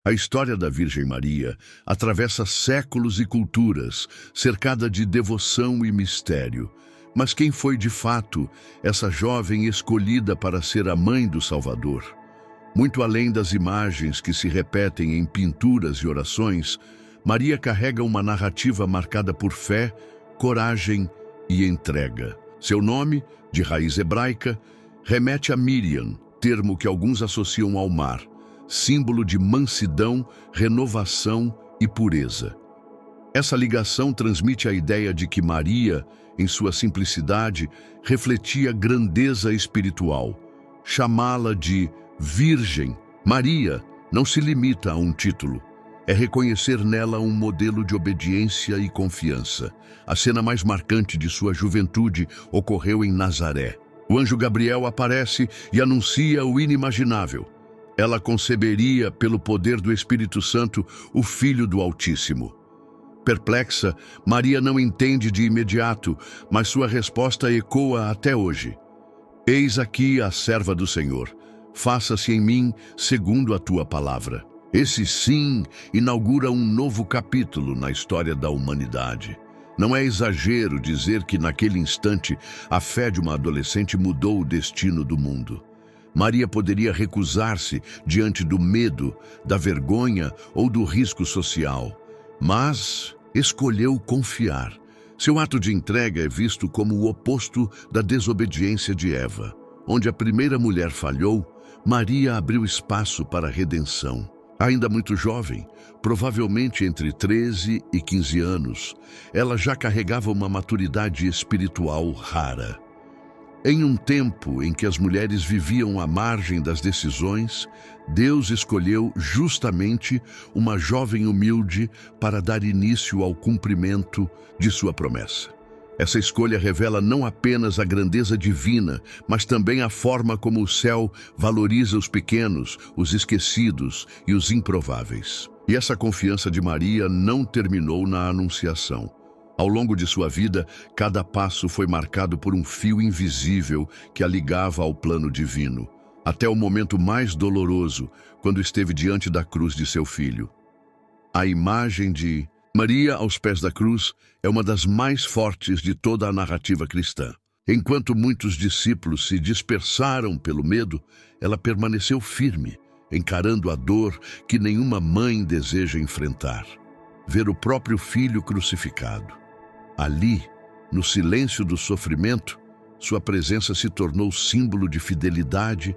A história da Virgem Maria atravessa séculos e culturas, cercada de devoção e mistério. Mas quem foi de fato essa jovem escolhida para ser a mãe do Salvador? Muito além das imagens que se repetem em pinturas e orações, Maria carrega uma narrativa marcada por fé, coragem e entrega. Seu nome, de raiz hebraica, remete a Miriam, termo que alguns associam ao mar, símbolo de mansidão, renovação e pureza. Essa ligação transmite a ideia de que Maria, em sua simplicidade, refletia grandeza espiritual. Chamá-la de Virgem Maria não se limita a um título. É reconhecer nela um modelo de obediência e confiança. A cena mais marcante de sua juventude ocorreu em Nazaré. O anjo Gabriel aparece e anuncia o inimaginável. Ela conceberia, pelo poder do Espírito Santo, o Filho do Altíssimo. Perplexa, Maria não entende de imediato, mas sua resposta ecoa até hoje. Eis aqui a serva do Senhor. Faça-se em mim segundo a tua palavra. Esse sim inaugura um novo capítulo na história da humanidade. Não é exagero dizer que naquele instante a fé de uma adolescente mudou o destino do mundo. Maria poderia recusar-se diante do medo, da vergonha ou do risco social, mas escolheu confiar. Seu ato de entrega é visto como o oposto da desobediência de Eva. Onde a primeira mulher falhou, Maria abriu espaço para a redenção. Ainda muito jovem, provavelmente entre 13 e 15 anos, ela já carregava uma maturidade espiritual rara. Em um tempo em que as mulheres viviam à margem das decisões, Deus escolheu justamente uma jovem humilde para dar início ao cumprimento de sua promessa. Essa escolha revela não apenas a grandeza divina, mas também a forma como o céu valoriza os pequenos, os esquecidos e os improváveis. E essa confiança de Maria não terminou na anunciação. Ao longo de sua vida, cada passo foi marcado por um fio invisível que a ligava ao plano divino, até o momento mais doloroso, quando esteve diante da cruz de seu filho. A imagem de Maria aos pés da cruz é uma das mais fortes de toda a narrativa cristã. Enquanto muitos discípulos se dispersaram pelo medo, ela permaneceu firme, encarando a dor que nenhuma mãe deseja enfrentar. Ver o próprio filho crucificado. Ali, no silêncio do sofrimento, sua presença se tornou símbolo de fidelidade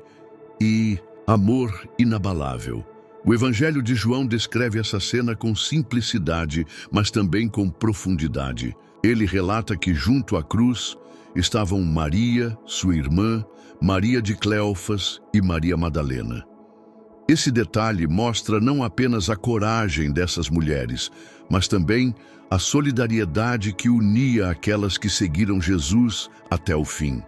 e amor inabalável. O Evangelho de João descreve essa cena com simplicidade, mas também com profundidade. Ele relata que junto à cruz estavam Maria, sua irmã, Maria de Cleofas e Maria Madalena. Esse detalhe mostra não apenas a coragem dessas mulheres, mas também a solidariedade que unia aquelas que seguiram Jesus até o fim.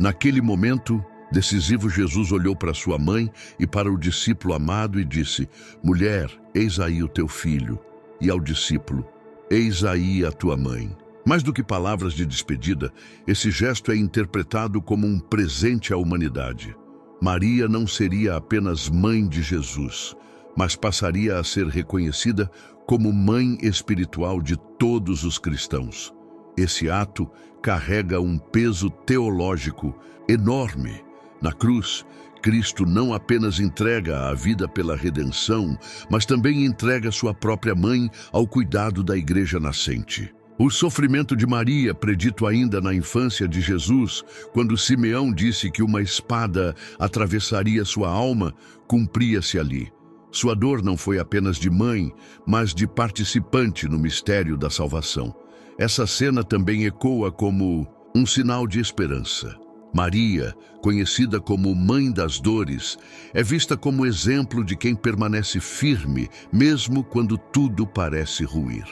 Naquele momento decisivo, Jesus olhou para sua mãe e para o discípulo amado e disse: Mulher, eis aí o teu filho. E ao discípulo: Eis aí a tua mãe. Mais do que palavras de despedida, esse gesto é interpretado como um presente à humanidade. Maria não seria apenas mãe de Jesus, mas passaria a ser reconhecida como mãe espiritual de todos os cristãos. Esse ato carrega um peso teológico enorme. Na cruz, Cristo não apenas entrega a vida pela redenção, mas também entrega sua própria mãe ao cuidado da igreja nascente. O sofrimento de Maria, predito ainda na infância de Jesus, quando Simeão disse que uma espada atravessaria sua alma, cumpria-se ali. Sua dor não foi apenas de mãe, mas de participante no mistério da salvação. Essa cena também ecoa como um sinal de esperança. Maria, conhecida como Mãe das Dores, é vista como exemplo de quem permanece firme, mesmo quando tudo parece ruir.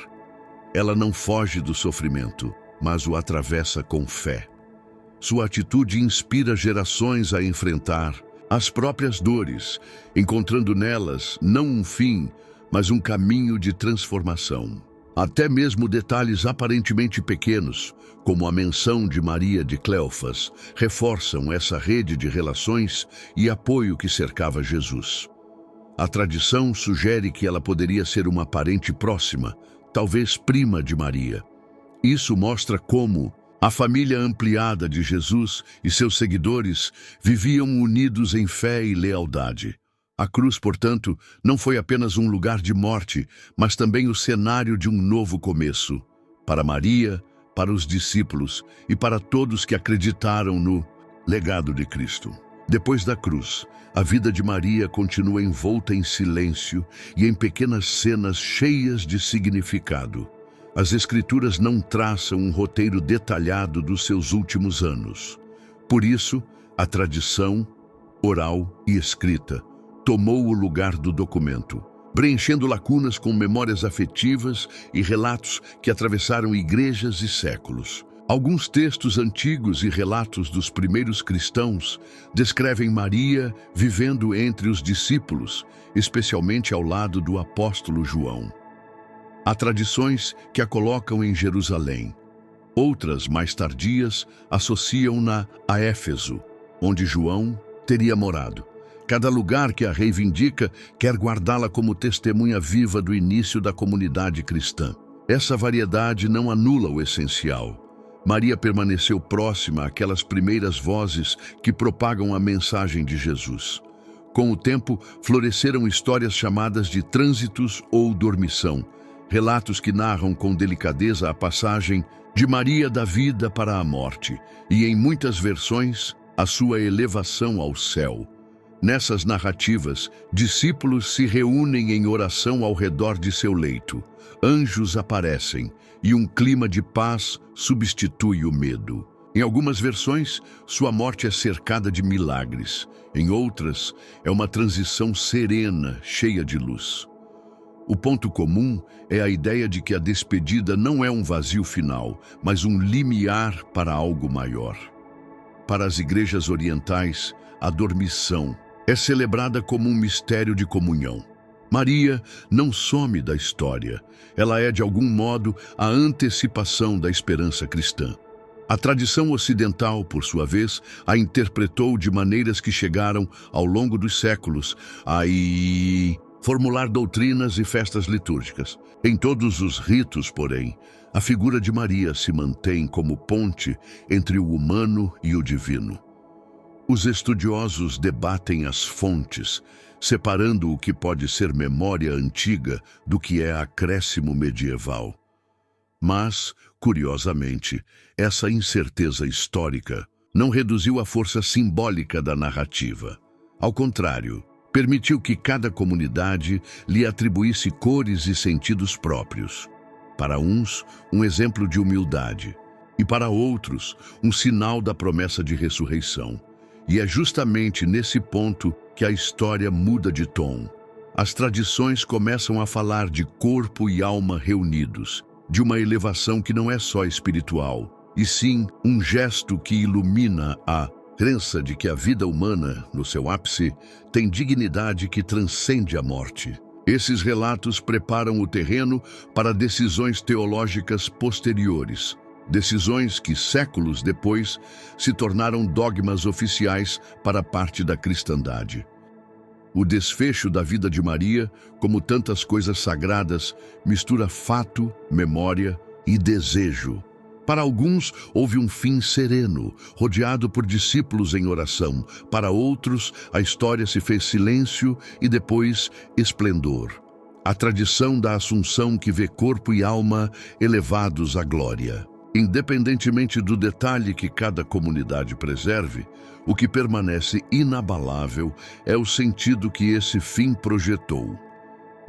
Ela não foge do sofrimento, mas o atravessa com fé. Sua atitude inspira gerações a enfrentar as próprias dores, encontrando nelas não um fim, mas um caminho de transformação. Até mesmo detalhes aparentemente pequenos, como a menção de Maria de Cleofas, reforçam essa rede de relações e apoio que cercava Jesus. A tradição sugere que ela poderia ser uma parente próxima, talvez prima de Maria. Isso mostra como a família ampliada de Jesus e seus seguidores viviam unidos em fé e lealdade. A cruz, portanto, não foi apenas um lugar de morte, mas também o cenário de um novo começo. Para Maria, para os discípulos e para todos que acreditaram no legado de Cristo. Depois da cruz, a vida de Maria continua envolta em silêncio e em pequenas cenas cheias de significado. As Escrituras não traçam um roteiro detalhado dos seus últimos anos. Por isso, a tradição, oral e escrita, tomou o lugar do documento, preenchendo lacunas com memórias afetivas e relatos que atravessaram igrejas e séculos. Alguns textos antigos e relatos dos primeiros cristãos descrevem Maria vivendo entre os discípulos, especialmente ao lado do apóstolo João. Há tradições que a colocam em Jerusalém. Outras, mais tardias, associam-na a Éfeso, onde João teria morado. Cada lugar que a reivindica quer guardá-la como testemunha viva do início da comunidade cristã. Essa variedade não anula o essencial. Maria permaneceu próxima àquelas primeiras vozes que propagam a mensagem de Jesus. Com o tempo, floresceram histórias chamadas de trânsitos ou dormição, relatos que narram com delicadeza a passagem de Maria da vida para a morte e, em muitas versões, a sua elevação ao céu. Nessas narrativas, discípulos se reúnem em oração ao redor de seu leito. Anjos aparecem e um clima de paz substitui o medo. Em algumas versões, sua morte é cercada de milagres. Em outras, é uma transição serena, cheia de luz. O ponto comum é a ideia de que a despedida não é um vazio final, mas um limiar para algo maior. Para as igrejas orientais, a dormição é celebrada como um mistério de comunhão. Maria não some da história. Ela é, de algum modo, a antecipação da esperança cristã. A tradição ocidental, por sua vez, a interpretou de maneiras que chegaram, ao longo dos séculos, a formular doutrinas e festas litúrgicas. Em todos os ritos, porém, a figura de Maria se mantém como ponte entre o humano e o divino. Os estudiosos debatem as fontes, separando o que pode ser memória antiga do que é acréscimo medieval. Mas, curiosamente, essa incerteza histórica não reduziu a força simbólica da narrativa. Ao contrário, permitiu que cada comunidade lhe atribuísse cores e sentidos próprios. Para uns, um exemplo de humildade, e para outros, um sinal da promessa de ressurreição. E é justamente nesse ponto que a história muda de tom. As tradições começam a falar de corpo e alma reunidos, de uma elevação que não é só espiritual, e sim um gesto que ilumina a crença de que a vida humana, no seu ápice, tem dignidade que transcende a morte. Esses relatos preparam o terreno para decisões teológicas posteriores, decisões que, séculos depois, se tornaram dogmas oficiais para parte da cristandade. O desfecho da vida de Maria, como tantas coisas sagradas, mistura fato, memória e desejo. Para alguns, houve um fim sereno, rodeado por discípulos em oração. Para outros, a história se fez silêncio e depois esplendor. A tradição da Assunção que vê corpo e alma elevados à glória. Independentemente do detalhe que cada comunidade preserve, o que permanece inabalável é o sentido que esse fim projetou.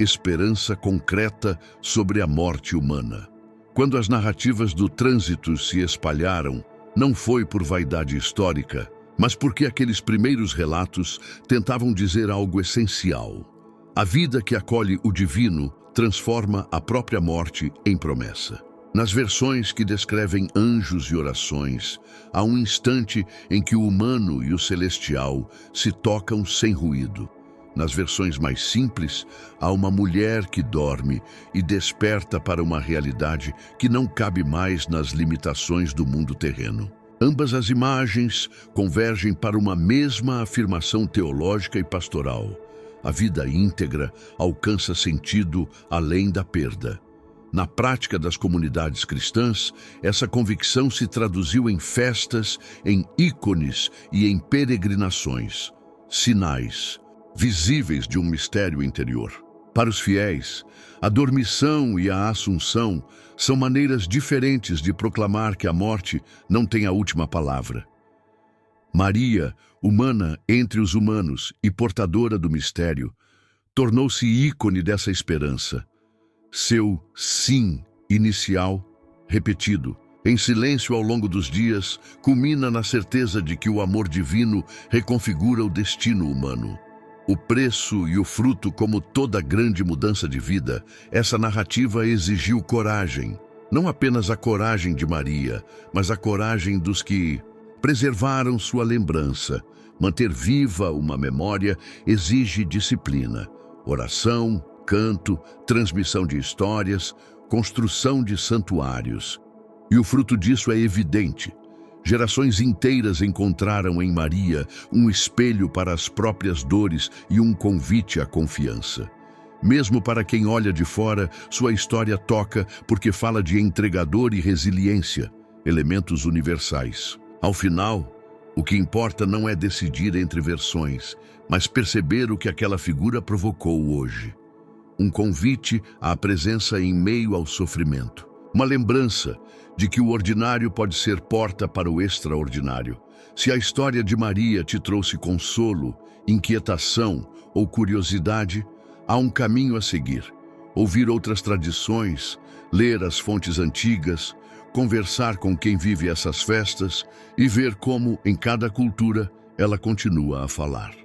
Esperança concreta sobre a morte humana. Quando as narrativas do trânsito se espalharam, não foi por vaidade histórica, mas porque aqueles primeiros relatos tentavam dizer algo essencial. A vida que acolhe o divino transforma a própria morte em promessa. Nas versões que descrevem anjos e orações, há um instante em que o humano e o celestial se tocam sem ruído. Nas versões mais simples, há uma mulher que dorme e desperta para uma realidade que não cabe mais nas limitações do mundo terreno. Ambas as imagens convergem para uma mesma afirmação teológica e pastoral. a vida íntegra alcança sentido além da perda. Na prática das comunidades cristãs, essa convicção se traduziu em festas, em ícones e em peregrinações, sinais visíveis de um mistério interior. Para os fiéis, a dormição e a assunção são maneiras diferentes de proclamar que a morte não tem a última palavra. Maria, humana entre os humanos e portadora do mistério, tornou-se ícone dessa esperança. Seu sim inicial, repetido, em silêncio ao longo dos dias, culmina na certeza de que o amor divino reconfigura o destino humano. O preço e o fruto, como toda grande mudança de vida, essa narrativa exigiu coragem. Não apenas a coragem de Maria, mas a coragem dos que preservaram sua lembrança. Manter viva uma memória exige disciplina, oração, canto, transmissão de histórias, construção de santuários. E o fruto disso é evidente. Gerações inteiras encontraram em Maria um espelho para as próprias dores e um convite à confiança. Mesmo para quem olha de fora, sua história toca porque fala de entregador e resiliência, elementos universais. Ao final, o que importa não é decidir entre versões, mas perceber o que aquela figura provocou hoje. Um convite à presença em meio ao sofrimento. Uma lembrança de que o ordinário pode ser porta para o extraordinário. Se a história de Maria te trouxe consolo, inquietação ou curiosidade, há um caminho a seguir. Ouvir outras tradições, ler as fontes antigas, conversar com quem vive essas festas e ver como, em cada cultura, ela continua a falar.